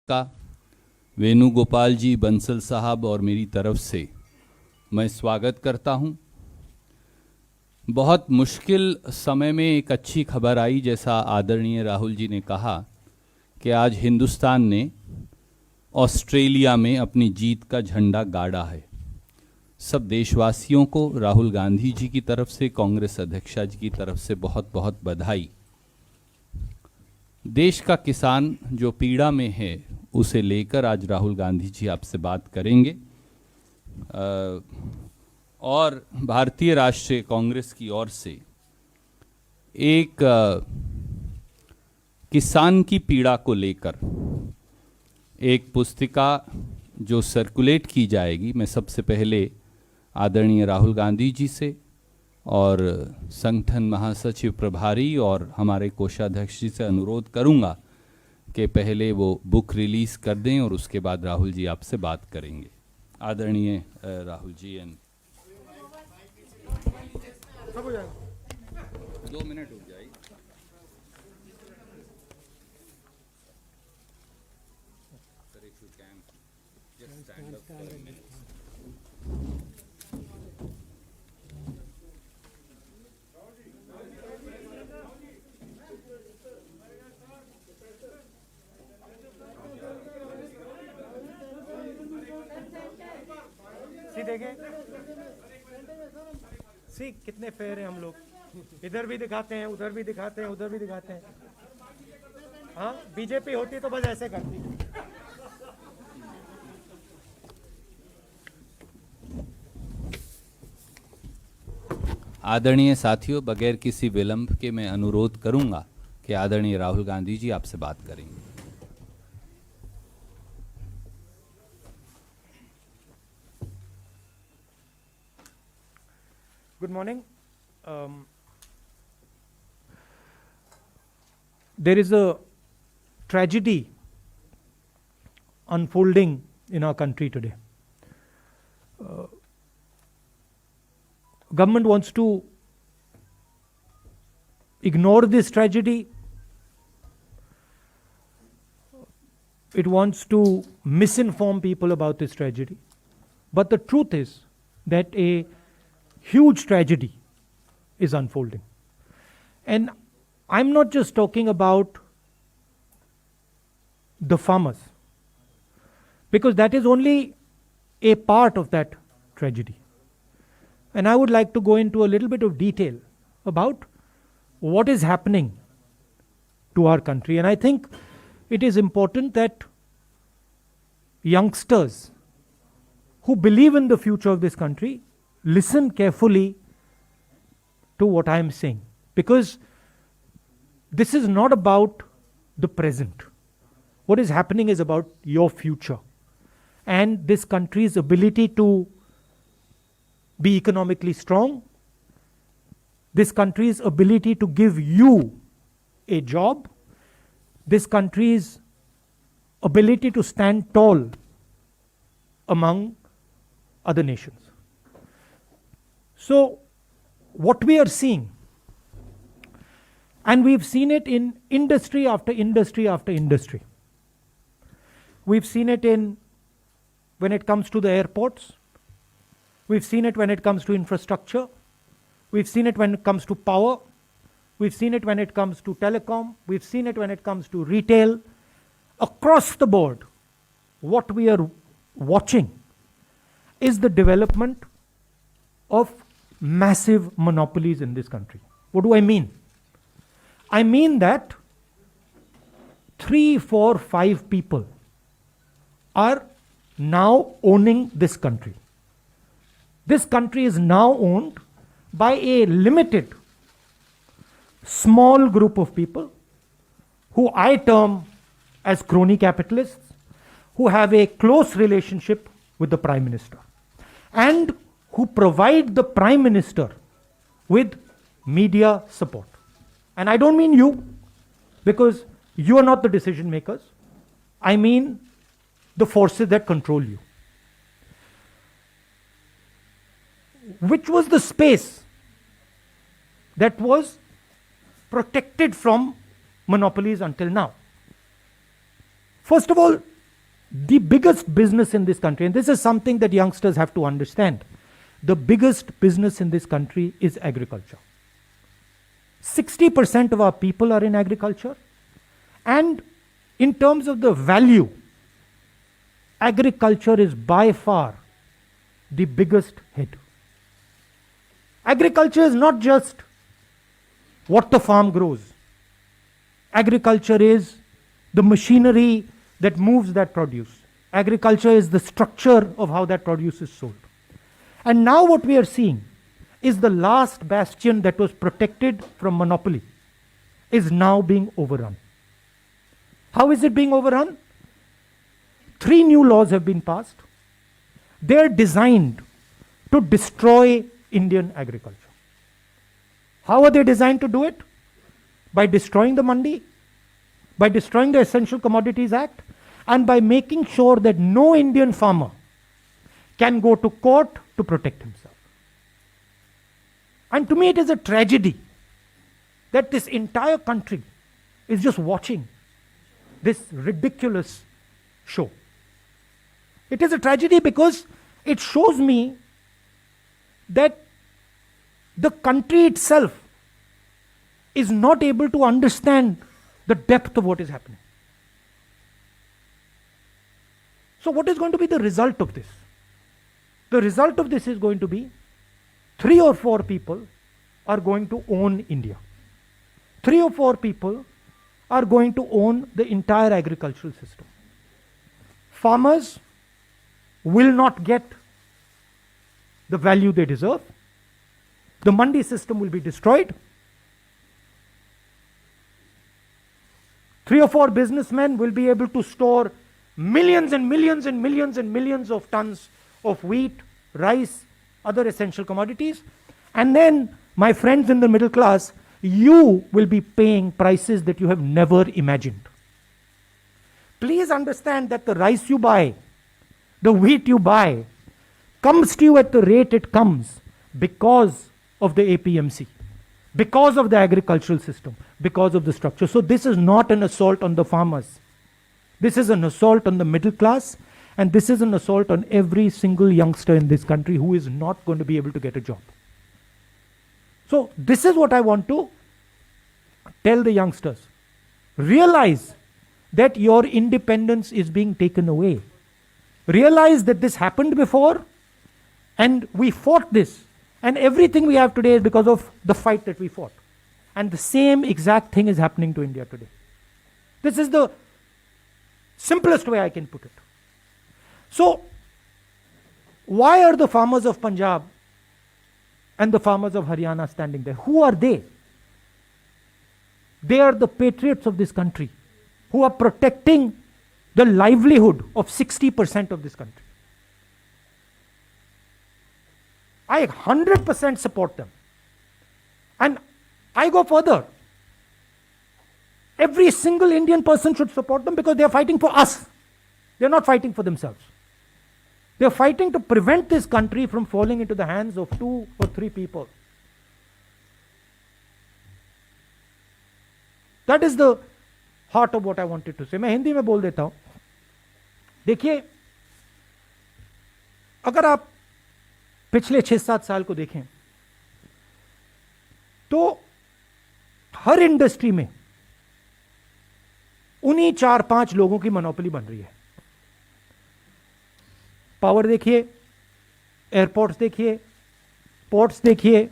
का वेणुगोपाल जी, बंसल साहब और मेरी तरफ से मैं स्वागत करता हूं। बहुत मुश्किल समय में एक अच्छी खबर आई, जैसा आदरणीय राहुल जी ने कहा कि आज हिंदुस्तान ने ऑस्ट्रेलिया में अपनी जीत का झंडा गाड़ा है। सब देशवासियों को राहुल गांधी जी की तरफ से, कांग्रेस अध्यक्षा जी की तरफ से बहुत बहुत बधाई। देश का किसान जो पीड़ा में है उसे लेकर आज राहुल गांधी जी आपसे बात करेंगे और भारतीय राष्ट्रीय कांग्रेस की ओर से एक किसान की पीड़ा को लेकर एक पुस्तिका जो सर्कुलेट की जाएगी। मैं सबसे पहले आदरणीय राहुल गांधी जी से और संगठन महासचिव प्रभारी और हमारे कोषाध्यक्ष जी से अनुरोध करूंगा कि पहले वो बुक रिलीज कर दें और उसके बाद राहुल जी आपसे बात करेंगे। आदरणीय राहुल जी, 2 मिनट हो जाए। देखें सी कितने फेयर हैं हम लोग, इधर भी दिखाते हैं, उधर भी दिखाते हैं, उधर भी दिखाते हैं। हाँ, बीजेपी होती तो बस ऐसे करती। आदरणीय साथियों, बगैर किसी विलंब के मैं अनुरोध करूंगा कि आदरणीय राहुल गांधी जी आपसे बात करेंगे। Good morning. There is a tragedy unfolding in our country today. Government wants to ignore this tragedy. It wants to misinform people about this tragedy. But the truth is that a huge tragedy is unfolding. And I'm not just talking about the farmers, because that is only a part of that tragedy. And I would like to go into a little bit of detail about what is happening to our country. And I think it is important that youngsters who believe in the future of this country listen carefully to what I am saying, because this is not about the present. What is happening is about your future and this country's ability to be economically strong, this country's ability to give you a job, this country's ability to stand tall among other nations. So, what we are seeing, and we've seen it in industry after industry after industry. We've seen it when it comes to the airports. We've seen it when it comes to infrastructure. We've seen it when it comes to power. We've seen it when it comes to telecom. We've seen it when it comes to retail. Across the board, what we are watching is the development of massive monopolies in this country. What do I mean? I mean that 3, 4, 5 people are now owning this country. This country is now owned by a limited, small group of people who I term as crony capitalists, who have a close relationship with the Prime Minister and who provide the Prime Minister with media support. And I don't mean you, because you are not the decision makers. I mean the forces that control you. Which was the space that was protected from monopolies until now? First of all, the biggest business in this country, and this is something that youngsters have to understand, the biggest business in this country is agriculture. 60% of our people are in agriculture, and in terms of the value, agriculture is by far the biggest hit. Agriculture is not just what the farm grows. Agriculture is the machinery that moves that produce. Agriculture is the structure of how that produce is sold. And now what we are seeing is the last bastion that was protected from monopoly is now being overrun. How is it being overrun? 3 new laws have been passed. They are designed to destroy Indian agriculture. How are they designed to do it? By destroying the Mandi, by destroying the Essential Commodities Act, and by making sure that no Indian farmer can go to court to protect himself. And to me it is a tragedy that this entire country is just watching this ridiculous show. It is a tragedy because it shows me that the country itself is not able to understand the depth of what is happening. So what is going to be the result of this? The result of this is going to be 3 or 4 people are going to own India. 3 or 4 people are going to own the entire agricultural system. Farmers will not get the value they deserve. The Mandi system will be destroyed. 3 or 4 businessmen will be able to store millions and millions and millions and millions of tons of wheat, rice, other essential commodities. And then, my friends in the middle class, you will be paying prices that you have never imagined. Please understand that the rice you buy, the wheat you buy, comes to you at the rate it comes because of the APMC, because of the agricultural system, because of the structure. So this is not an assault on the farmers. This is an assault on the middle class, and this is an assault on every single youngster in this country who is not going to be able to get a job. So this is what I want to tell the youngsters. Realize that your independence is being taken away. Realize that this happened before, and we fought this. And everything we have today is because of the fight that we fought. And the same exact thing is happening to India today. This is the simplest way I can put it. So, why are the farmers of Punjab and the farmers of Haryana standing there? Who are they? They are the patriots of this country who are protecting the livelihood of 60% of this country. I 100% support them. And I go further. Every single Indian person should support them because they are fighting for us. They are not fighting for themselves. They are fighting to prevent this country from falling into the hands of 2 or 3 people. That is the heart of what I wanted to say. मैं हिंदी में बोल देता हूं. देखिए, अगर आप पिछले 6-7 साल को देखें तो हर इंडस्ट्री में उन्हीं 4-5 लोगों की मोनोपोली बन रही है. पावर देखिए, एयरपोर्ट्स देखिए, पोर्ट्स देखिए,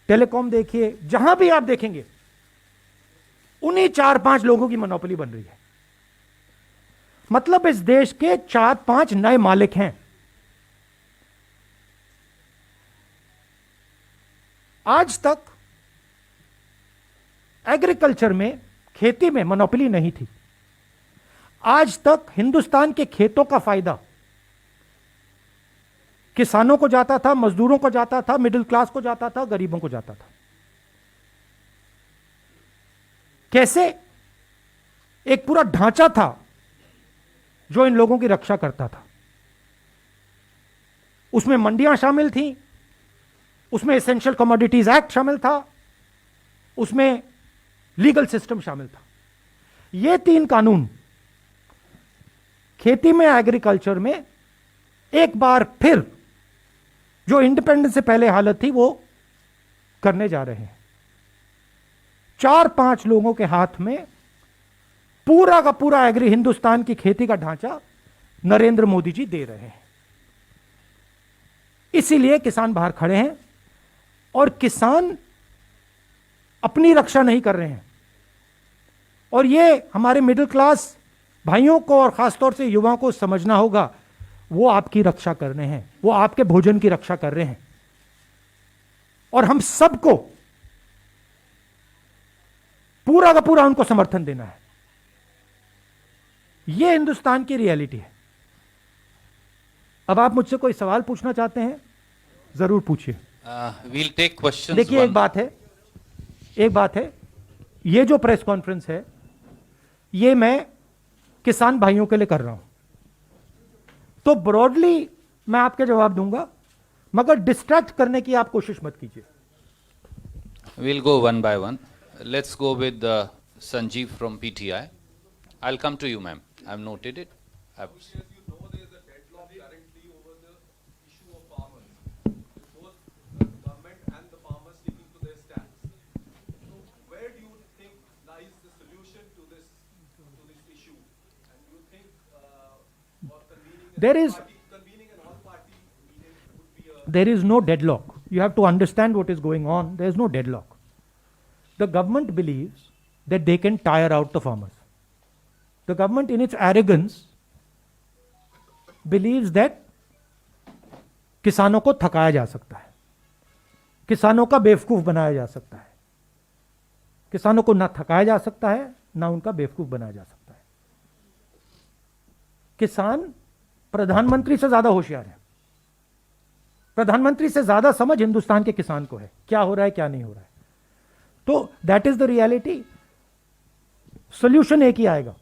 टेलीकॉम देखिए, जहां भी आप देखेंगे उन्हीं 4-5 लोगों की मोनोपोली बन रही है. मतलब इस देश के 4-5 नए मालिक हैं. आज तक एग्रीकल्चर में, खेती में मोनोपोली नहीं थी. आज तक हिंदुस्तान के खेतों का फायदा किसानों को जाता था, मजदूरों को जाता था, मिडिल क्लास को जाता था, गरीबों को जाता था. कैसे? एक पूरा ढांचा था जो इन लोगों की रक्षा करता था. उसमें मंडियां शामिल थी, उसमें एसेंशियल कमोडिटीज एक्ट शामिल था, उसमें लीगल सिस्टम शामिल था. ये 3 कानून खेती में, एग्रीकल्चर में एक बार फिर जो इंडिपेंडेंस से पहले हालत थी वो करने जा रहे हैं। 4-5 लोगों के हाथ में पूरा का पूरा एग्री हिंदुस्तान की खेती का ढांचा नरेंद्र मोदी जी दे रहे हैं। इसीलिए किसान बाहर खड़े हैं और किसान अपनी रक्षा नहीं कर रहे हैं। और ये हमारे मिडिल क्लास भाइयों को और खासतौर से युवाओं को समझना होगा, वो आपकी रक्षा कर रहे हैं, वो आपके भोजन की रक्षा कर रहे हैं। और हम सबको पूरा का पूरा उनको समर्थन देना है। यह हिंदुस्तान की रियलिटी है। अब आप मुझसे कोई सवाल पूछना चाहते हैं, जरूर पूछिए। We'll take questions. देखिए, एक बात है, ये जो प्रेस कॉन्फ्रेंस है ये मैं किसान भाइयों के लिए कर रहा हूं, तो ब्रॉडली मैं आपके जवाब दूंगा, मगर डिस्ट्रैक्ट करने की आप कोशिश मत कीजिए। We'll go one by one. Let's go with Sanjeev from PTI. I'll come to you, ma'am. I've noted it. As you know, there is a deadlock currently over the issue of farmers. Both the government and the farmers sticking to their stance. So, where do you think lies the solution to this issue? And do you think or convening an all-party meeting would be a... There is no deadlock. You have to understand what is going on. There is no deadlock. The government believes that they can tire out the farmers. The government, in its arrogance, believes that किसानों को थकाया जा सकता है, किसानों का बेवकूफ बनाया जा सकता है। किसानों को ना थकाया जा सकता है, ना उनका बेवकूफ बनाया जा सकता है। किसान प्रधानमंत्री से ज्यादा होशियार है। प्रधानमंत्री से ज्यादा समझ हिंदुस्तान के किसान को है, क्या हो रहा है क्या नहीं हो रहा है। तो that is the reality. Solution एक ही आएगा,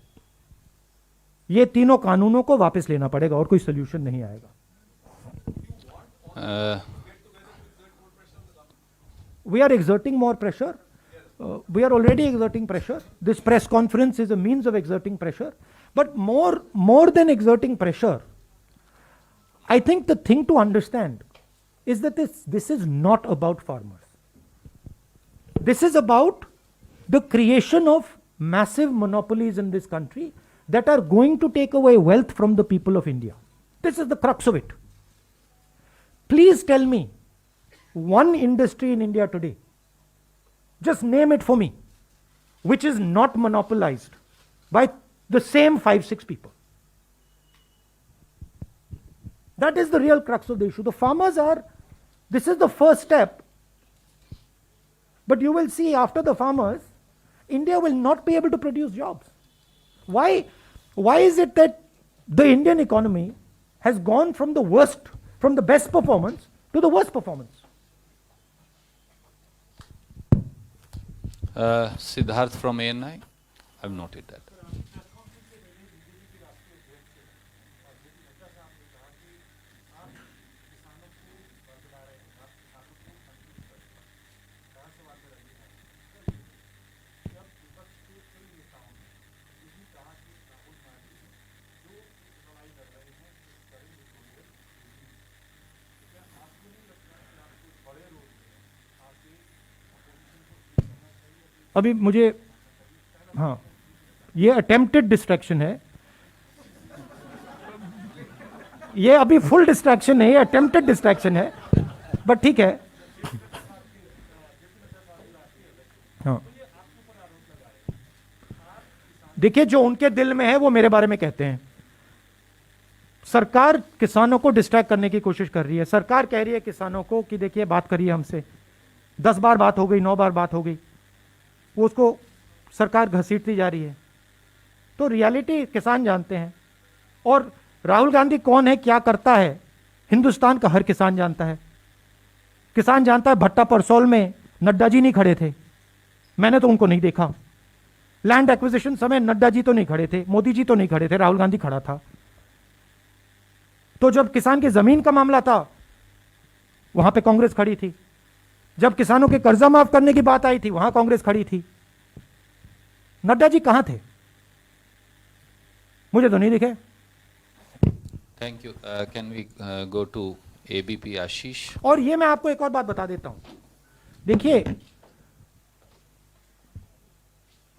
ये तीनों कानूनों को वापस लेना पड़ेगा, और कोई सोल्यूशन नहीं आएगा। We are exerting more pressure. We are already exerting pressure. This press conference is a means of exerting pressure. But more than exerting pressure, I think the thing to understand is that this is not about farmers. This is about the creation of massive monopolies in this country that are going to take away wealth from the people of India. This is the crux of it. Please tell me one industry in India today, just name it for me, which is not monopolized by the same 5-6 people. That is the real crux of the issue. The farmers this is the first step. But you will see after the farmers, India will not be able to produce jobs. Why is it that the Indian economy has gone from the best performance to the worst performance? Siddharth from ANI. I've noted that. अभी मुझे, हाँ, ये attempted distraction है, ये अभी full distraction नहीं है, attempted distraction है, बट ठीक है। हाँ, देखिए, जो उनके दिल में है वो मेरे बारे में कहते हैं। सरकार किसानों को डिस्ट्रैक्ट करने की कोशिश कर रही है। सरकार कह रही है किसानों को कि देखिए, बात करिए हमसे, 10 बार बात हो गई, 9 बार बात हो गई, वो उसको सरकार घसीटती जा रही है। तो रियलिटी किसान जानते हैं, और राहुल गांधी कौन है, क्या करता है, हिंदुस्तान का हर किसान जानता है। किसान जानता है भट्टा परसौल में नड्डा जी नहीं खड़े थे, मैंने तो उनको नहीं देखा। लैंड एक्विजिशन समय नड्डा जी तो नहीं खड़े थे, मोदी जी तो नहीं खड़े थे, राहुल गांधी खड़ा था। तो जब किसान की जमीन का मामला था, वहां पे कांग्रेस खड़ी थी। जब किसानों के कर्जा माफ करने की बात आई थी, वहां कांग्रेस खड़ी थी। नड्डा जी कहां थे? मुझे तो नहीं दिखे। Thank you. Can we go to ABP Ashish? और ये मैं आपको एक और बात बता देता हूं, देखिए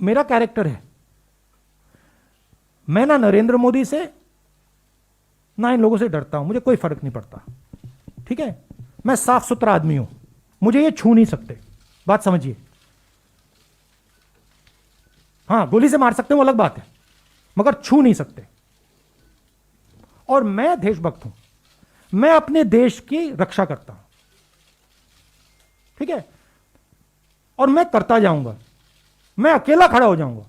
मेरा कैरेक्टर है, मैं ना नरेंद्र मोदी से ना इन लोगों से डरता हूं, मुझे कोई फर्क नहीं पड़ता, ठीक है। मैं साफ सुथरा आदमी हूं, मुझे ये छू नहीं सकते, बात समझिए। हां, गोली से मार सकते हैं वो अलग बात है, मगर छू नहीं सकते। और मैं देशभक्त हूं, मैं अपने देश की रक्षा करता हूं, ठीक है। और मैं करता जाऊंगा, मैं अकेला खड़ा हो जाऊंगा,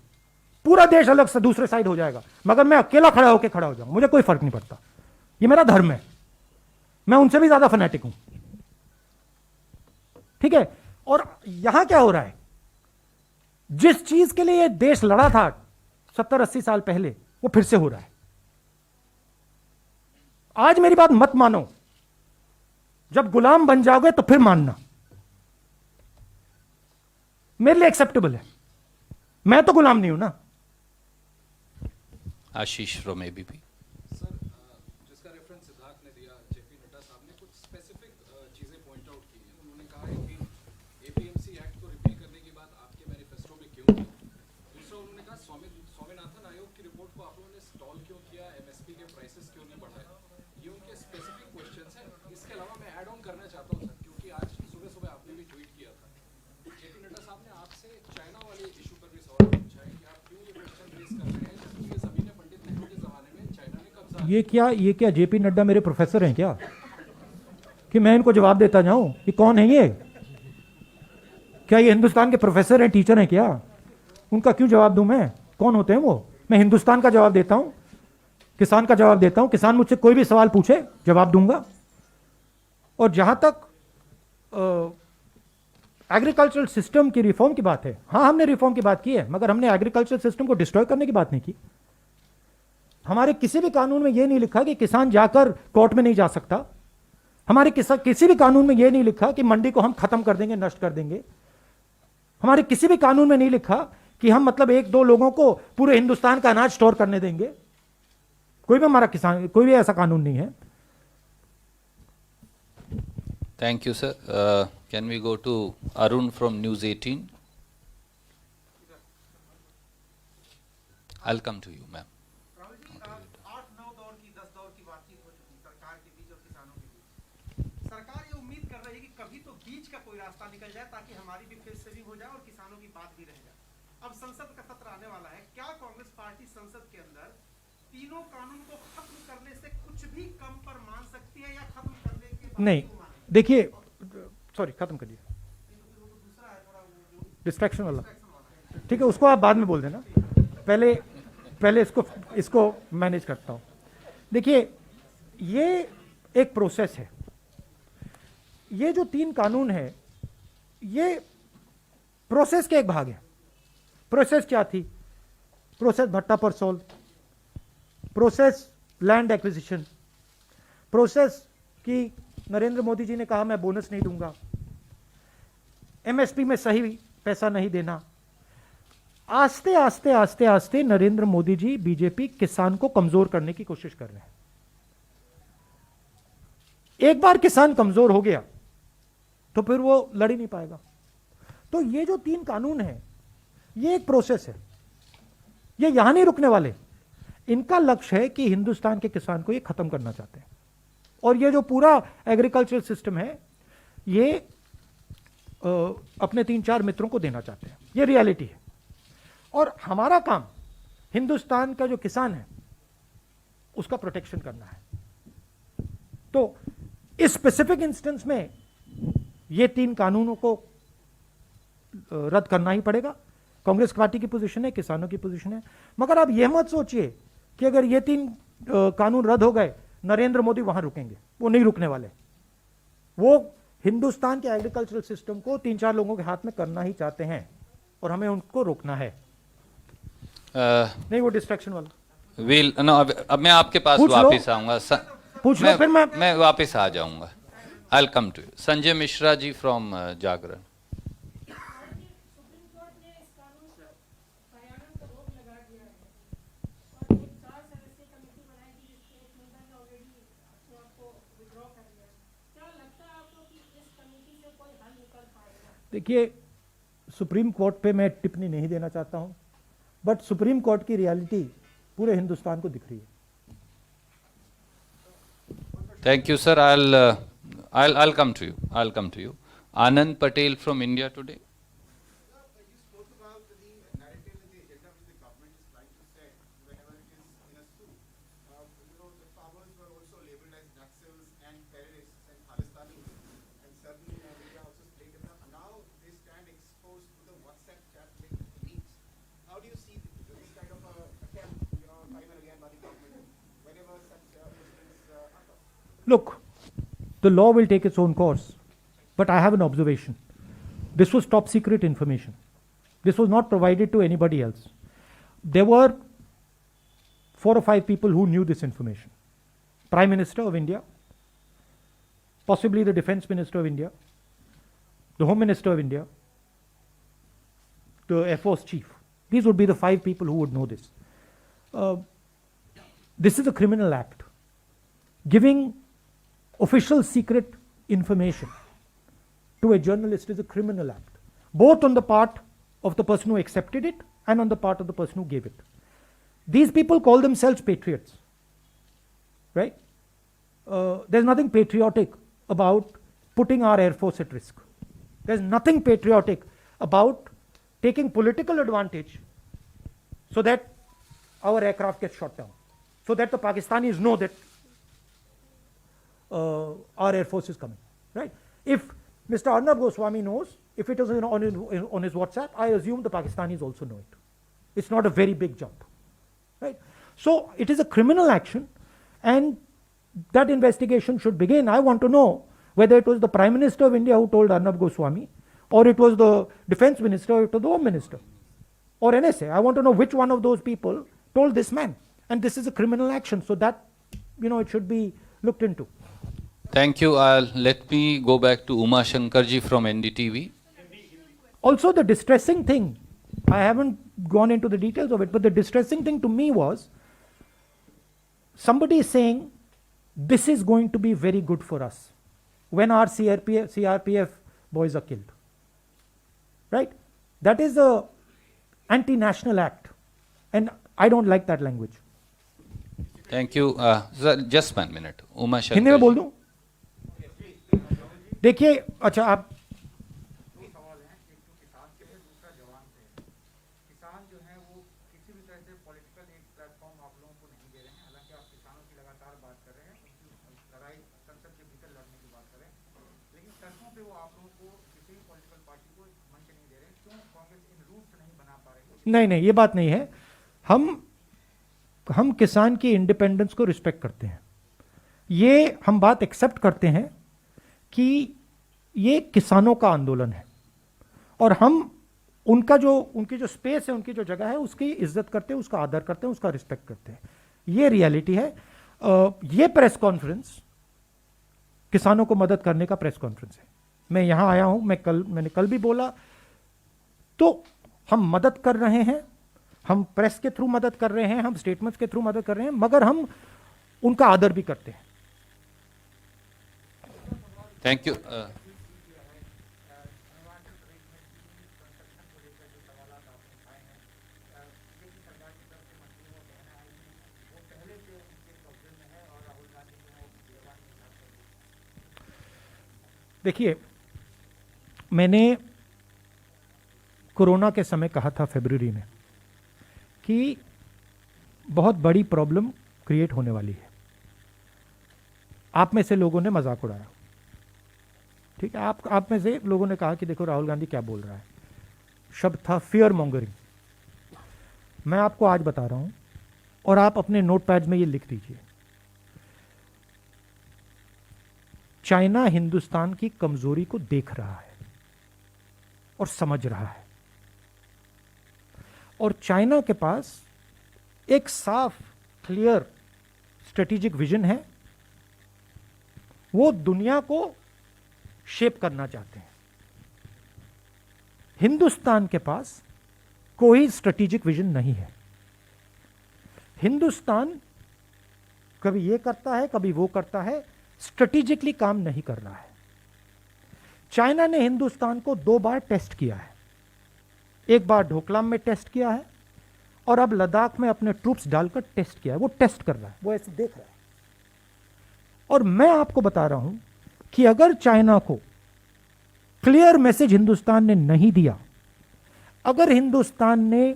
पूरा देश अलग से दूसरे साइड हो जाएगा, मगर मैं अकेला खड़ा होकर खड़ा हो जाऊंगा, मुझे कोई फर्क नहीं पड़ता। ये मेरा धर्म है, मैं उनसे भी ज्यादा फैनेटिक हूं, ठीक है। और यहां क्या हो रहा है, जिस चीज के लिए देश लड़ा था 70-80 साल पहले, वो फिर से हो रहा है। आज मेरी बात मत मानो, जब गुलाम बन जाओगे तो फिर मानना, मेरे लिए एक्सेप्टेबल है, मैं तो गुलाम नहीं हूं ना। आशीष फ्रॉम एबीपी। सर, जिसका रेफरेंस सिद्धार्थ ने दिया, जेपी नड्डा साहब ने कुछ स्पेसिफिक चीजें पॉइंट आउट की हैं। उन्होंने कहा है कि एपीएमसी एक्ट को रिपील करने की बात आपके मैनिफेस्टो में क्यों की? दूसरा, उन्होंने कहा स्वामीनाथन आयोग की रिपोर्ट को आप लोगों ने स्टॉल क्यों किया, एमएसपी के प्राइसेस क्यों नहीं बढ़ाए? ये उनके स्पेसिफिक क्वेश्चंस हैं। इसके अलावा मैं ऐड ऑन करना चाहता हूँ सर, क्योंकि आज सुबह सुबह आपने भी ट्वीट किया था, जेपी नड्डा साहब ने आपसे चाइना वाले इशू पर भी सवाल पूछा है कि आप क्यों ये क्वेश्चन रेज कर रहे हैं, जबकि ये सभी ने पंडित नेहरू के जमाने में चाइना ने कब्जा। ये क्या जेपी नड्डा मेरे प्रोफेसर हैं क्या, कि मैं इनको जवाब देता जाऊं कि कौन है ये? क्या ये हिंदुस्तान के प्रोफेसर हैं, टीचर हैं क्या? उनका क्यों जवाब दूं मैं? कौन होते हैं वो? मैं हिंदुस्तान का जवाब देता हूं, किसान का जवाब देता हूं। किसान मुझसे कोई भी सवाल पूछे, जवाब दूंगा। और जहां तक एग्रीकल्चरल सिस्टम की रिफॉर्म की बात है, हाँ हमने रिफॉर्म की बात की है, मगर हमने एग्रीकल्चरल सिस्टम को डिस्ट्रॉय करने की बात नहीं की। हमारे किसी भी कानून में यह नहीं लिखा कि किसान जाकर कोर्ट में नहीं जा सकता। हमारे किसी भी कानून में यह नहीं लिखा कि मंडी को हम खत्म कर देंगे, नष्ट कर देंगे। हमारे किसी भी कानून में नहीं लिखा कि हम मतलब 1-2 लोगों को पूरे हिंदुस्तान का अनाज स्टोर करने देंगे। कोई भी ऐसा कानून नहीं है। Thank you, sir. Can we go to Arun from News 18? I'll come to you, ma'am. Rahul ji, 8-9 दौर की 10 दौर की बातचीत हो चुकी सरकार के बीच और किसानों के बीच। सरकार ये उम्मीद कर रही है कि कभी तो बीच का कोई रास्ता निकल जाए ताकि हमारी भी फेस सेविंग हो जाए और किसानों की बात भी रह जाए। अब संसद का सत्र आने वाला है, क्या कांग्रेस पार्टी संसद के अंदर तीनों कानून को खत्म करने से कुछ भी कम पर मान सकती है, या खत्म करने के बाद नहीं, क्यों माने? देखिए, सॉरी, खत्म करिए, डिस्ट्रैक्शन वाला, ठीक है, उसको आप बाद में बोल देना, पहले इसको मैनेज करता हूं। देखिए, ये एक प्रोसेस है। ये जो 3 कानून है, ये प्रोसेस के एक भाग है। प्रोसेस क्या थी? Process Bhatta Parsaul, process land acquisition, process की नरेंद्र मोदी जी ने कहा मैं बोनस नहीं दूंगा, एमएसपी में सही पैसा नहीं देना। आस्ते आस्ते आस्ते आस्ते नरेंद्र मोदी जी, बीजेपी किसान को कमजोर करने की कोशिश कर रहे हैं। एक बार किसान कमजोर हो गया तो फिर वो लड़ ही नहीं पाएगा। तो ये जो 3 कानून हैं, ये एक प्रोसेस है, ये यहां नहीं रुकने वाले। इनका लक्ष्य है कि हिंदुस्तान के किसान को ये खत्म करना चाहते हैं। और ये जो पूरा एग्रीकल्चरल सिस्टम है, ये अपने 3-4 मित्रों को देना चाहते हैं। ये रियलिटी है। और हमारा काम हिंदुस्तान का जो किसान है उसका प्रोटेक्शन करना है। तो इस स्पेसिफिक इंस्टेंस में ये 3 कानूनों को रद्द करना ही पड़ेगा। कांग्रेस पार्टी की पोजीशन है, किसानों की पोजीशन है। मगर आप यह मत सोचिए कि अगर ये 3 कानून रद्द हो गए, नरेंद्र मोदी वहां रुकेंगे। वो नहीं रुकने वाले। वो हिंदुस्तान के एग्रीकल्चरल सिस्टम को 3-4 लोगों के हाथ में करना ही चाहते हैं और हमें उनको रोकना है। नहीं, वो डिस्ट्रैक्शन वाला विल नो, अब मैं आपके पास पूछ लो। वापस आऊंगा। पूछ लो, फिर मैं वापस आ जाऊंगा। I will come to you. Sanjay Mishra ji from Jagran. Supreme court ने इस कानून पर कार्यान्वयन पर रोक लगा दिया है और एक 4 सदस्यीय कमेटी बनाई थी जिसके एक मेंबर ने ऑलरेडी देखिए, सुप्रीम कोर्ट पे मैं टिप्पणी नहीं देना चाहता हूं, बट सुप्रीम कोर्ट की रियलिटी पूरे हिंदुस्तान को दिख रही है. Thank you, sir. I'll come to you. I'll come to you. Anand Patel from India Today. You spoke about the narrative and the agenda which the government is trying to set whenever it is in a suit. The farmers were also labeled as Naxals and terrorists and Khalistanis, and certain media also stated that now they stand exposed to the WhatsApp chat leaks. How do you see this kind of attempt, time and again by the government whenever such incidents occur? Look, the law will take its own course, but I have an observation. This was top secret information. This was not provided to anybody else. There were 4 or 5 people who knew this information. Prime Minister of India, possibly the Defense Minister of India, the Home Minister of India, the Air Force Chief. These would be the 5 people who would know this. This is a criminal act. Giving official secret information to a journalist is a criminal act, both on the part of the person who accepted it and on the part of the person who gave it. These people call themselves patriots, right? There's nothing patriotic about putting our Air Force at risk. There's nothing patriotic about taking political advantage so that our aircraft gets shot down, so that the Pakistanis know that our Air Force is coming, right? If Mr. Arnab Goswami knows, if it is on his WhatsApp, I assume the Pakistanis also know it. It's not a very big jump, right? So it is a criminal action, and that investigation should begin. I want to know whether it was the Prime Minister of India who told Arnab Goswami, or it was the Defense Minister, or it was the Home Minister, or NSA. I want to know which one of those people told this man. And this is a criminal action, so that, it should be looked into. Thank you. Let me go back to Uma Shankarji from NDTV. Also, the distressing thing, I haven't gone into the details of it, but the distressing thing to me was somebody saying this is going to be very good for us when our CRPF boys are killed, right? That is a anti-national act, and I don't like that language. Thank you. Sir, just 1 minute. Uma Hindi में बोल Shankarji. दूं? देखिए, अच्छा, आप दो सवाल हैं, एक तो किसान के है, दूसरा जवान पे है. किसान जो है वो किसी भी तरह से पॉलिटिकल एक प्लेटफॉर्म आप लोगों को नहीं दे रहे हैं, हालांकि आप किसानों की लगातार बात कर रहे हैं, उनकी लड़ाई संसद के भीतर लड़ने की बात कर रहे हैं, लेकिन सड़कों पे वो आप लोगों को किसी भी पॉलिटिकल पार्टी को मंच नहीं दे रहे. क्यों कांग्रेस इन रूट्स नहीं बना पा रही है? नहीं, ये बात नहीं है. हम किसान की इंडिपेंडेंस को रिस्पेक्ट करते हैं. ये हम बात एक्सेप्ट करते हैं कि ये किसानों का आंदोलन है, और हम उनकी जो स्पेस है, उनकी जो जगह है, उसकी इज्जत करते हैं, उसका आदर करते हैं, उसका रिस्पेक्ट करते हैं. ये रियलिटी है. ये प्रेस कॉन्फ्रेंस किसानों को मदद करने का प्रेस कॉन्फ्रेंस है. मैं यहां आया हूं, मैंने कल भी बोला, तो हम मदद कर रहे हैं, हम प्रेस के थ्रू मदद कर रहे हैं, हम स्टेटमेंट्स के थ्रू मदद कर रहे हैं, मगर हम उनका आदर भी करते हैं. Thank you. देखिए, मैंने कोरोना के समय कहा था फरवरी में कि बहुत बड़ी प्रॉब्लम क्रिएट होने वाली है. आप में से लोगों ने मजाक उड़ाया, ठीक है. आप में से लोगों ने कहा कि देखो राहुल गांधी क्या बोल रहा है. शब्द था फियर मॉन्गरिंग. मैं आपको आज बता रहा हूं, और आप अपने नोटपैड में ये लिख दीजिए. चाइना हिंदुस्तान की कमजोरी को देख रहा है और समझ रहा है, और चाइना के पास एक साफ क्लियर स्ट्रेटेजिक विजन है. वो दुनिया को शेप करना चाहते हैं. हिंदुस्तान के पास कोई स्ट्रेटेजिक विजन नहीं है. हिंदुस्तान कभी ये करता है, कभी वो करता है, स्ट्रेटेजिकली काम नहीं कर रहा है. चाइना ने हिंदुस्तान को 2 बार टेस्ट किया है। एक बार ढोकलाम में टेस्ट किया है और अब लद्दाख में अपने ट्रूप्स डालकर टेस्ट किया है। वो टेस्ट कर रहा है, वो ऐसे देख रहा है। और मैं आपको बता रहा हूं कि अगर चाइना को क्लियर मैसेज हिंदुस्तान ने नहीं दिया, अगर हिंदुस्तान ने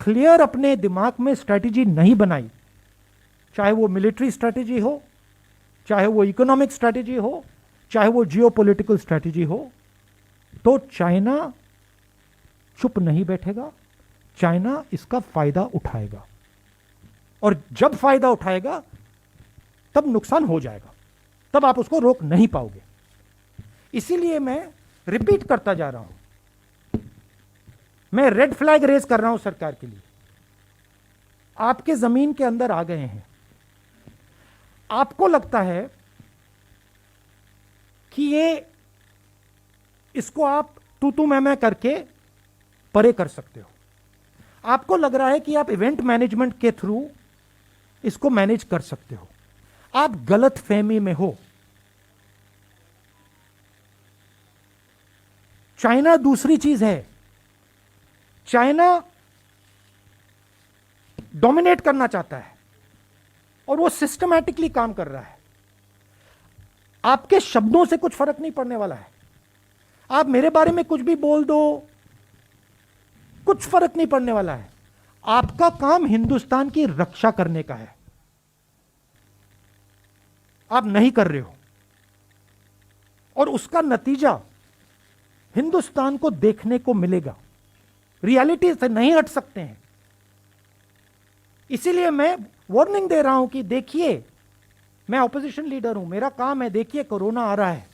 क्लियर अपने दिमाग में स्ट्रैटेजी नहीं बनाई, चाहे वो मिलिट्री स्ट्रैटेजी हो, चाहे वो इकोनॉमिक स्ट्रैटेजी हो, चाहे वो जियोपॉलिटिकल स्ट्रैटेजी हो, तो चाइना चुप नहीं बैठेगा। चाइना इसका फायदा उठाएगा और जब फायदा उठाएगा तब नुकसान हो जाएगा, तब आप उसको रोक नहीं पाओगे। इसीलिए मैं रिपीट करता जा रहा हूं, मैं रेड फ्लैग रेज कर रहा हूं सरकार के लिए। आपके जमीन के अंदर आ गए हैं, आपको लगता है कि ये इसको आप तू मैं करके परे कर सकते हो। आपको लग रहा है कि आप इवेंट मैनेजमेंट के थ्रू इसको मैनेज कर सकते हो। आप गलत फहमी में हो। चाइना दूसरी चीज है। चाइना डोमिनेट करना चाहता है और वो सिस्टमैटिकली काम कर रहा है। आपके शब्दों से कुछ फर्क नहीं पड़ने वाला है। आप मेरे बारे में कुछ भी बोल दो, कुछ फर्क नहीं पड़ने वाला है। आपका काम हिंदुस्तान की रक्षा करने का है, आप नहीं कर रहे हो और उसका नतीजा हिंदुस्तान को देखने को मिलेगा। रियलिटी से नहीं हट सकते हैं। इसीलिए मैं वार्निंग दे रहा हूं कि देखिए, मैं ऑपोजिशन लीडर हूं, मेरा काम है, देखिए कोरोना आ रहा है,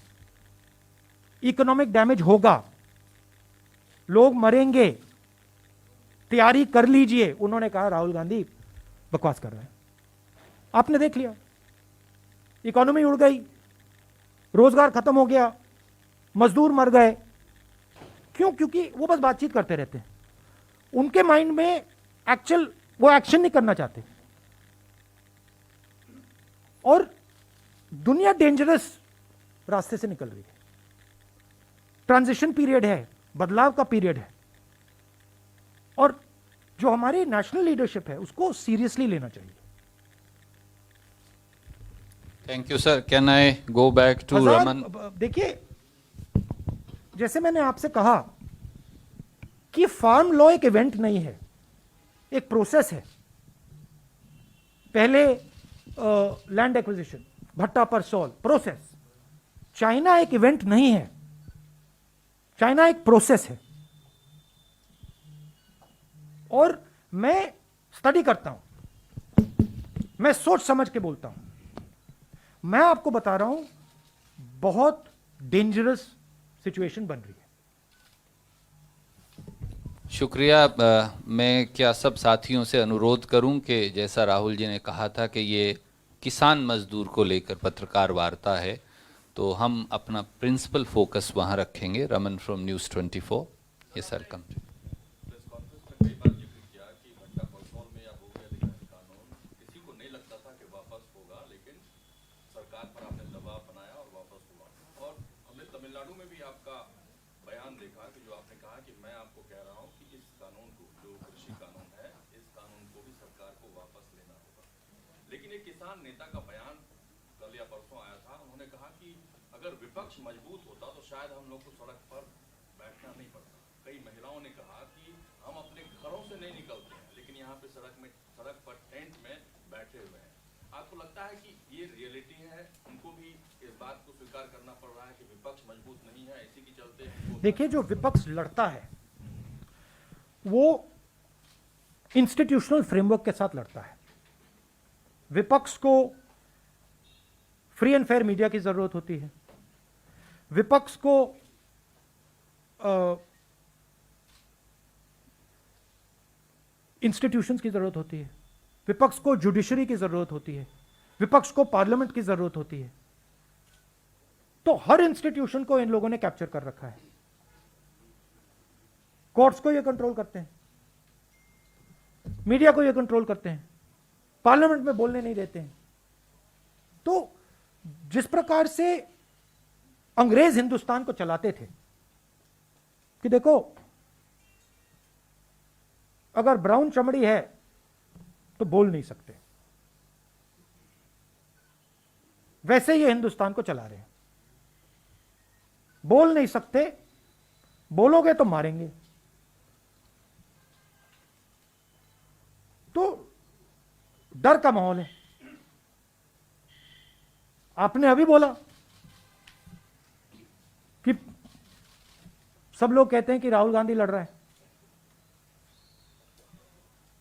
इकोनॉमिक डैमेज होगा, लोग मरेंगे, तैयारी कर लीजिए। उन्होंने कहा राहुल गांधी बकवास कर रहे हैं। आपने देख लिया, इकोनॉमी उड़ गई, रोजगार खत्म हो गया, मजदूर मर गए। क्यों? क्योंकि वो बस बातचीत करते रहते हैं। उनके माइंड में एक्चुअल वो एक्शन नहीं करना चाहते। और दुनिया डेंजरस रास्ते से निकल रही है। ट्रांजिशन पीरियड है, बदलाव का पीरियड है और जो हमारी नेशनल लीडरशिप है उसको सीरियसली लेना चाहिए। Thank you sir. Can I go back to Raman? देखिए, जैसे मैंने आपसे कहा कि फार्म लॉ एक इवेंट नहीं है, एक प्रोसेस है। पहले लैंड एक्विजिशन, भट्टा पर सॉल, प्रोसेस। चाइना एक इवेंट नहीं है, चाइना एक प्रोसेस है। और मैं स्टडी करता हूं, मैं सोच समझ के बोलता हूं। मैं आपको बता रहा हूं, बहुत डेंजरस सिचुएशन बन रही है। शुक्रिया। मैं क्या सब साथियों से अनुरोध करूं कि जैसा राहुल जी ने कहा था कि ये किसान मजदूर को लेकर पत्रकार वार्ता है, तो हम अपना प्रिंसिपल फोकस वहां रखेंगे। Raman from news 24। ये सर कम प्रेस कॉन्फ्रेंस में कई बार जिक्र किया कि भट्टा परसोल में या भूमि अधिग्रहण कानून किसी को नहीं लगता था कि वापस होगा, लेकिन सरकार पर आपने दबाव बनाया और वापस हुआ। और हमने तमिलनाडु में भी आपका बयान देखा कि जो आपने कहा कि मैं आपको कह रहा हूं कि इस कानून को, जो कृषि कानून है, इस कानून को भी सरकार को वापस लेना होगा। लेकिन एक किसान नेता का बयान कल या परसों आया था। उन्होंने कहा कि अगर विपक्ष मजबूत होता तो शायद हम लोग को सड़क पर बैठना नहीं पड़ता। कई महिलाओं ने कहा कि हम अपने घरों से नहीं निकलते हैं, लेकिन यहाँ पे सड़क पर टेंट में बैठे हुए हैं। आपको लगता है कि ये रियलिटी है, उनको भी इस बात को स्वीकार करना पड़ रहा है कि विपक्ष मजबूत नहीं है, इसी के चलते हमको? देखिए, जो विपक्ष लड़ता है वो इंस्टीट्यूशनल फ्रेमवर्क के साथ लड़ता है। विपक्ष को फ्री एंड फेयर मीडिया की जरूरत होती है। विपक्ष को इंस्टीट्यूशंस की जरूरत होती है। विपक्ष को जुडिशरी की जरूरत होती है। विपक्ष को पार्लियामेंट की जरूरत होती है। तो हर इंस्टीट्यूशन को इन लोगों ने कैप्चर कर रखा है। कोर्ट्स को ये कंट्रोल करते हैं, मीडिया को ये कंट्रोल करते हैं, पार्लियामेंट में बोलने नहीं देते हैं। तो जिस प्रकार से अंग्रेज हिंदुस्तान को चलाते थे कि देखो अगर ब्राउन चमड़ी है तो बोल नहीं सकते, वैसे ये हिंदुस्तान को चला रहे हैं। बोल नहीं सकते, बोलोगे तो मारेंगे। तो डर का माहौल है। आपने अभी बोला कि सब लोग कहते हैं कि राहुल गांधी लड़ रहा है,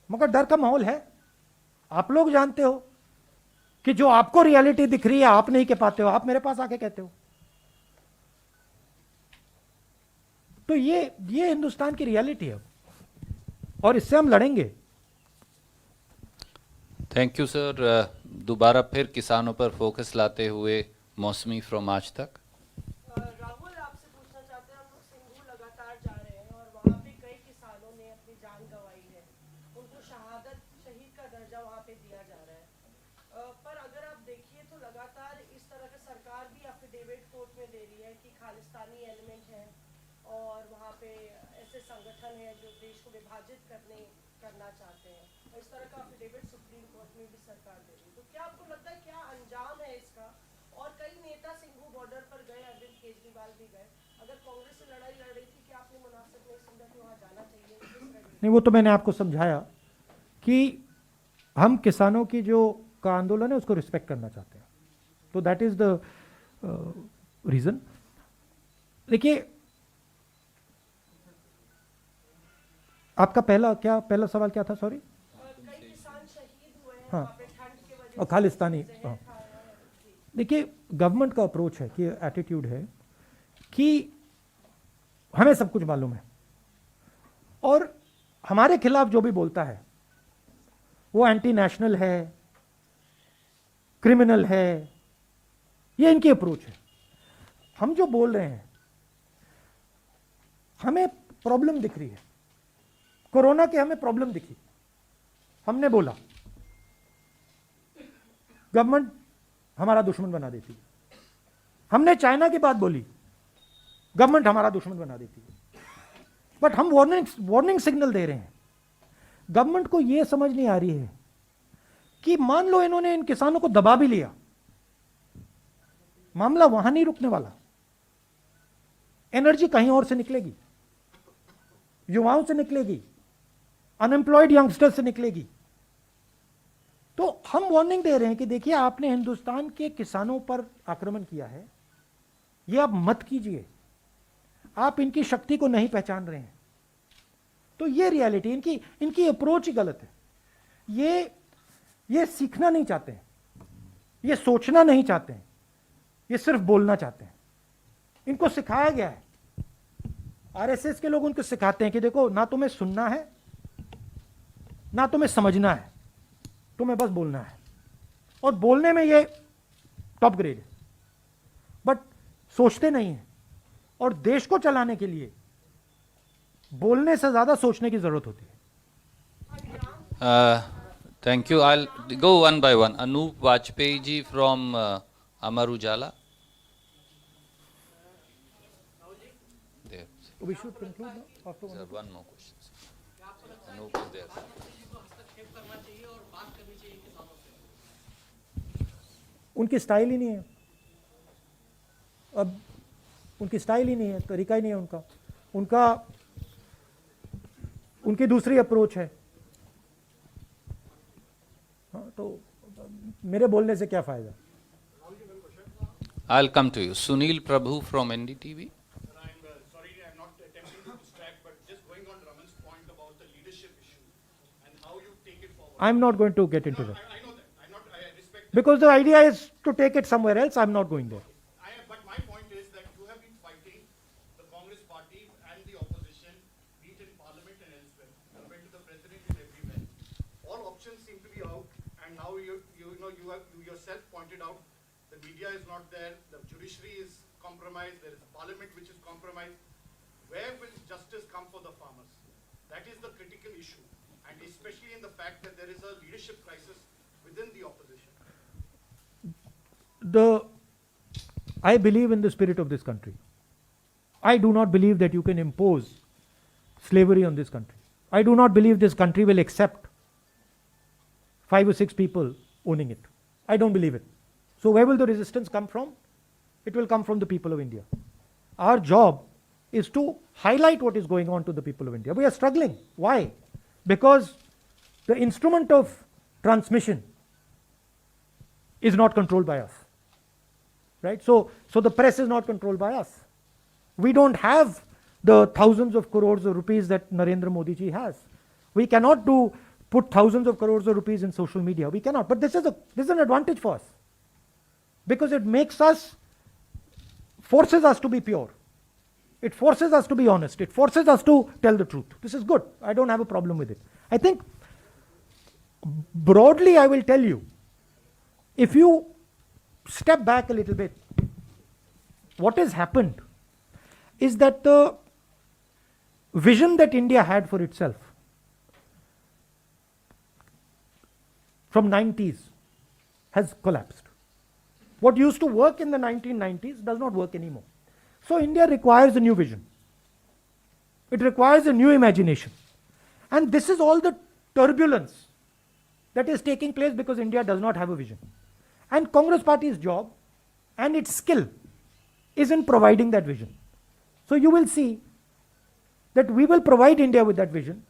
मगर डर का माहौल है। आप लोग जानते हो कि जो आपको रियलिटी दिख रही है आप नहीं कह पाते हो, आप मेरे पास आके कहते हो। तो ये हिंदुस्तान की रियलिटी है और इससे हम लड़ेंगे। Thank you sir. दोबारा फिर किसानों पर फोकस लाते हुए मौसमी फ्रॉम आज तक। राहुल, आपसे पूछना चाहते हैं, हम लोग सिंघू लगातार जा रहे हैं और वहाँ पे कई किसानों ने अपनी जान गंवाई है, उनको शहीद का दर्जा वहाँ पे दिया जा रहा है। पर अगर आप देखिए तो लगातार इस तरह का सरकार भी एफिडेविट कोर्ट में दे रही है कि खालिस्तानी एलिमेंट है और वहाँ पे ऐसे संगठन है जो देश को विभाजित करना चाहते हैं, और इस तरह का एफिडेविट सुप्रीम कोर्ट में भी सरकार दे रही है। तो क्या आपको लगता है क्या अंजाम है इसका? और कई नेता सिंघू बॉर्डर पर गए, अरविंद केजरीवाल भी गए। अगर कांग्रेस से लड़ाई लड़ रही थी, क्या आपने मुनासिब नहीं समझा कि वहाँ जाना चाहिए? नहीं, वो तो मैंने आपको समझाया कि हम किसानों की जो का आंदोलन है उसको रिस्पेक्ट करना चाहते हैं, तो दैट इज द रीजन। देखिए, आपका पहला सवाल क्या था? सॉरी। कई किसान शहीद हुए हैं हाँ, वहाँ पे ठंड की वजह और से, खालिस्तानी। जहर हाँ, खाया है। जी। देखिए, गवर्नमेंट का अप्रोच है कि एटीट्यूड है कि हमें सब कुछ मालूम है और हमारे खिलाफ जो भी बोलता है वो एंटी नेशनल है, क्रिमिनल है। ये इनकी अप्रोच है। हम जो बोल रहे हैं, हमें प्रॉब्लम दिख रही है, कोरोना की हमें प्रॉब्लम दिखी, हमने बोला, गवर्नमेंट हमारा दुश्मन बना देती है। हमने चाइना की बात बोली, गवर्नमेंट हमारा दुश्मन बना देती है। बट हम वार्निंग सिग्नल दे रहे हैं। गवर्नमेंट को यह समझ नहीं आ रही है कि मान लो इन्होंने इन किसानों को दबा भी लिया, मामला वहां नहीं रुकने वाला, एनर्जी कहीं और से निकलेगी, युवाओं से निकलेगी, अनएम्प्लॉयड यंगस्टर से निकलेगी। तो हम वार्निंग दे रहे हैं कि देखिए, आपने हिंदुस्तान के किसानों पर आक्रमण किया है, यह आप मत कीजिए। आप इनकी शक्ति को नहीं पहचान रहे हैं। तो ये रियलिटी, इनकी अप्रोच ही गलत है। ये सीखना नहीं चाहते हैं, ये सोचना नहीं चाहते हैं, ये सिर्फ बोलना चाहते हैं। इनको सिखाया गया है, आरएसएस के लोग उनको सिखाते हैं कि देखो, ना तुम्हें सुनना है ना तुम्हें समझना है, तुम्हें बस बोलना है। और बोलने में ये टॉप ग्रेड है, बट सोचते नहीं है। और देश को चलाने के लिए बोलने से ज्यादा सोचने की जरूरत होती है। Thank you. I go one by one. Anoop Vajpayee ji from Amar Ujala. We should conclude now after one. Sir, one more question. Anup is there. उनकी स्टाइल ही नहीं है, अब उनकी स्टाइल ही नहीं है, तरीका ही नहीं है उनका उनकी दूसरी अप्रोच है। हाँ, तो मेरे बोलने से क्या फायदा? I'll come to you. Sunil Prabhu from NDTV. Sorry, I'm not attempting to distract, but just going on Raman's point about the leadership issue and how you take it forward. I'm not going to get into that. I know that. I respect that. Because the idea is to take it somewhere else. I'm not going there. But my point is that you have been fighting the Congress party and the opposition, be it in parliament and elsewhere. You went to the president and everywhere. All options seem to be out, and now you yourself pointed out the media is not there, the judiciary is compromised, there is a parliament which is compromised. Where will justice come for the farmers? That is the critical issue, and especially in the fact that there is a leadership crisis within the opposition. I believe in the spirit of this country. I do not believe that you can impose slavery on this country. I do not believe this country will accept 5 or 6 people owning it. I don't believe it. So where will the resistance come from? It will come from the people of India. Our job is to highlight what is going on to the people of India. We are struggling. Why? Because the instrument of transmission is not controlled by us. Right? So the press is not controlled by us. We don't have the thousands of crores of rupees that Narendra Modi ji has. We cannot put thousands of crores of rupees in social media. We cannot. But this is an advantage for us. Because it forces us to be pure. It forces us to be honest. It forces us to tell the truth. This is good. I don't have a problem with it. I think broadly I will tell you, if you step back a little bit, what has happened is that the vision that India had for itself from 90s has collapsed. What used to work in the 1990s does not work anymore. So India requires a new vision. It requires a new imagination. And this is all the turbulence that is taking place because India does not have a vision. And Congress Party's job and its skill is in providing that vision. So you will see that we will provide India with that vision.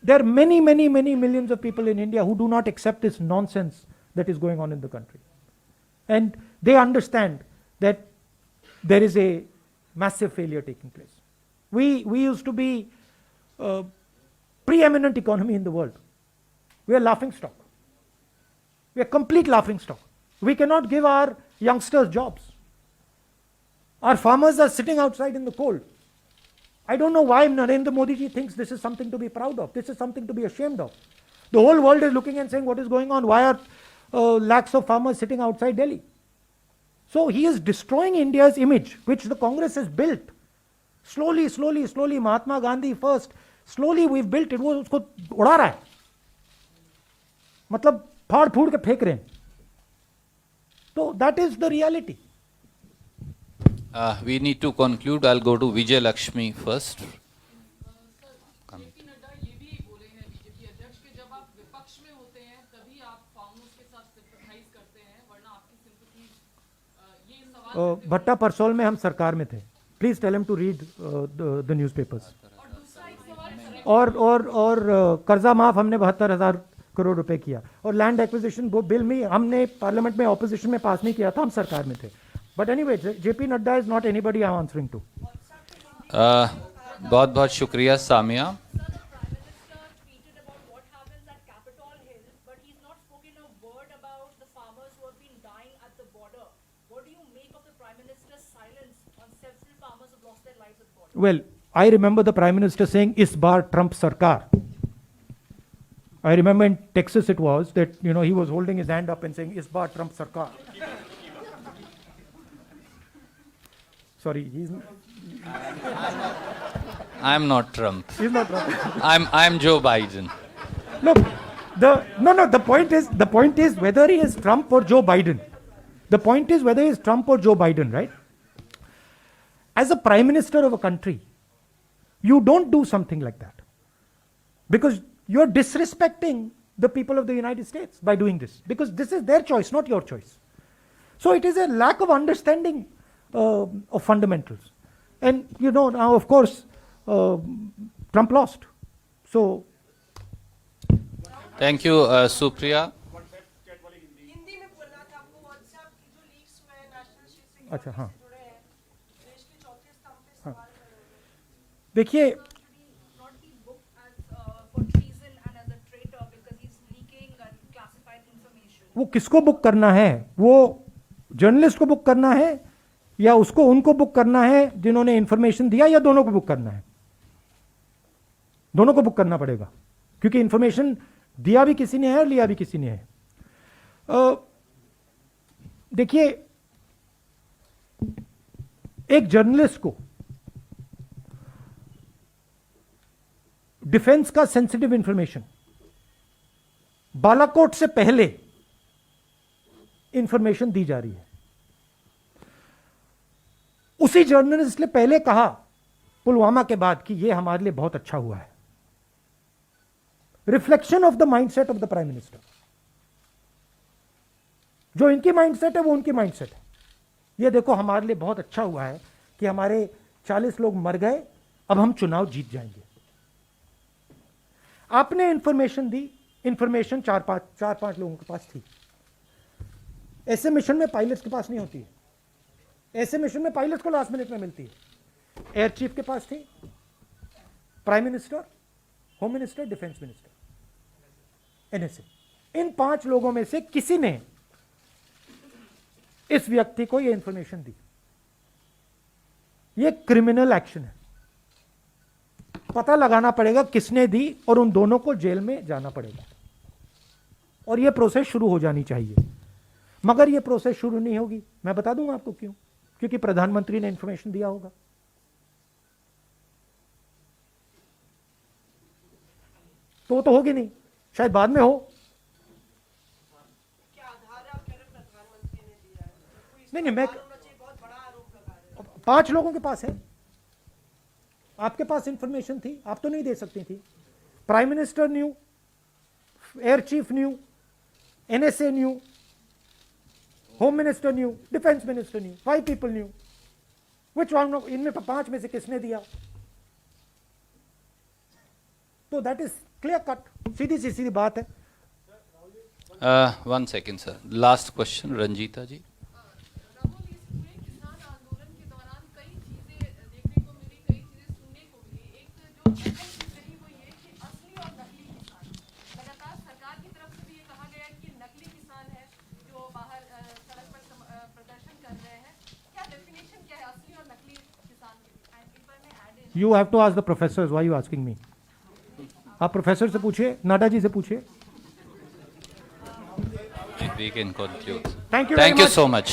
There are many, many, many millions of people in India who do not accept this nonsense that is going on in the country. And they understand that there is a massive failure taking place. We used to be a preeminent economy in the world. We are laughing stock. We are complete laughing stock. We cannot give our youngsters jobs. Our farmers are sitting outside in the cold. I don't know why Narendra Modi ji thinks this is something to be proud of. This is something to be ashamed of. The whole world is looking and saying, what is going on? Why are lakhs of farmers sitting outside Delhi? So he is destroying India's image, which the Congress has built. Slowly, slowly, slowly, Mahatma Gandhi first. Slowly we've built it. वो उसको उड़ा रहा है. मतलब फाड़ फूड़ के फेंक रहे हैं. So that is the reality. We need to conclude. I'll go to Vijay Lakshmi first. JP Nadda ये भी बोले हैं बीजेपी अध्यक्ष के जब आप विपक्ष में होते हैं तभी आप फार्मर्स के साथ सिंपैथाइज करते हैं वरना आपकी सिंपैथीज ये सवाल भट्टा परसोल में हम सरकार में थे. Please tell him to read the newspapers. और कर्जा माफ हमने 72,000 करोड़ रुपए किया और लैंड एक्विजिशन बिल में हमने पार्लियामेंट में ऑपोजिशन में पास नहीं किया था. हम सरकार में थे. But anyway JP Nadda is not anybody I am answering to. बहुत बहुत शुक्रिया Samia. Well, I remember the Prime Minister saying, "Is bar Trump Sarkar." I remember in Texas it was that, he was holding his hand up and saying, "Is bar Trump Sarkar." Sorry, I'm not Trump. he's not Trump. I'm Joe Biden. Look, the point is whether he is Trump or Joe Biden. The point is whether he is Trump or Joe Biden, right? As a Prime Minister of a country, you don't do something like that. Because you're disrespecting the people of the United States by doing this. Because this is their choice, not your choice. So it is a lack of understanding of fundamentals. And now of course, Trump lost. So. Thank you, Supriya. Hindi में बोलना था आपको. WhatsApp की जो leaks हुए हैं national security अच्छा, हाँ. से जुड़े हैं देश के चौथे स्तंभ पे सवाल कर रहे हैं. देखिए, not be booked as for treason and as a traitor because he's leaking classified information. वो किसको बुक करना है? वो जर्नलिस्ट को बुक करना है या उनको बुक करना है जिन्होंने इंफॉर्मेशन दिया, या दोनों को बुक करना है? दोनों को बुक करना पड़ेगा क्योंकि इंफॉर्मेशन दिया भी किसी ने है और लिया भी किसी ने है. देखिए, एक जर्नलिस्ट को डिफेंस का सेंसिटिव इंफॉर्मेशन बालाकोट से पहले इंफॉर्मेशन दी जा रही है. उसी जर्नलिस्ट ने पहले कहा पुलवामा के बाद कि यह हमारे लिए बहुत अच्छा हुआ है। Reflection of the mindset of the prime minister. जो इनकी माइंडसेट है वो उनकी माइंडसेट है। ये देखो हमारे लिए बहुत अच्छा हुआ है कि हमारे 40 लोग मर गए, अब हम चुनाव जीत जाएंगे। आपने इंफॉर्मेशन दी, इंफॉर्मेशन चार पांच लोगों के पास थी। ऐसे मिशन में पायलट्स के पास नहीं होती है। ऐसे मिशन में पायलट्स को लास्ट मिनट में मिलती है। एयर चीफ के पास थी, prime minister, home minister, defence minister, NSA. इन 5 लोगों में से किसी ने इस व्यक्ति को यह इंफॉर्मेशन दी। यह क्रिमिनल एक्शन है। पता लगाना पड़ेगा किसने दी और उन दोनों को जेल में जाना पड़ेगा और यह प्रोसेस शुरू हो जानी चाहिए। मगर यह प्रोसेस शुरू नहीं होगी। मैं बता दूंगा आपको क्यों। क्योंकि प्रधानमंत्री ने इंफॉर्मेशन दिया होगा। तो होगी नहीं, शायद बाद में हो। क्या आधार है आप कह रहे हैं प्रधानमंत्री ने दिया है? कोई नहीं, मैं होना चाहिए, बहुत बड़ा आरोप लगा रहे हैं। 5 लोगों के पास है। आपके पास इंफॉर्मेशन थी, आप तो नहीं दे सकती थी। Prime minister new, air chief new, NSA new, home minister new, defence minister new, 5 people new. Which one of इनमें 5 में से किसने दिया? तो दैट इज क्लियर कट, सीधी बात है। 1 second sir, last question Ranjita ji. Rahul, इस पूरे किसान आंदोलन के दौरान कई चीजें देखने को मिली, कई चीजें सुनने को मिली। एक जो अहम चीज रही वो ये कि असली और नकली किसान। लगातार सरकार की तरफ से भी ये कहा गया कि नकली किसान है जो बाहर सड़क पर प्रदर्शन कर रहे हैं। क्या डेफिनेशन क्या है असली और नकली किसान की? You have to ask the professor, why you asking me? आप प्रोफेसर से पूछिए, नाडा जी से पूछिए। We can conclude. Thank you Thank very you much. so much.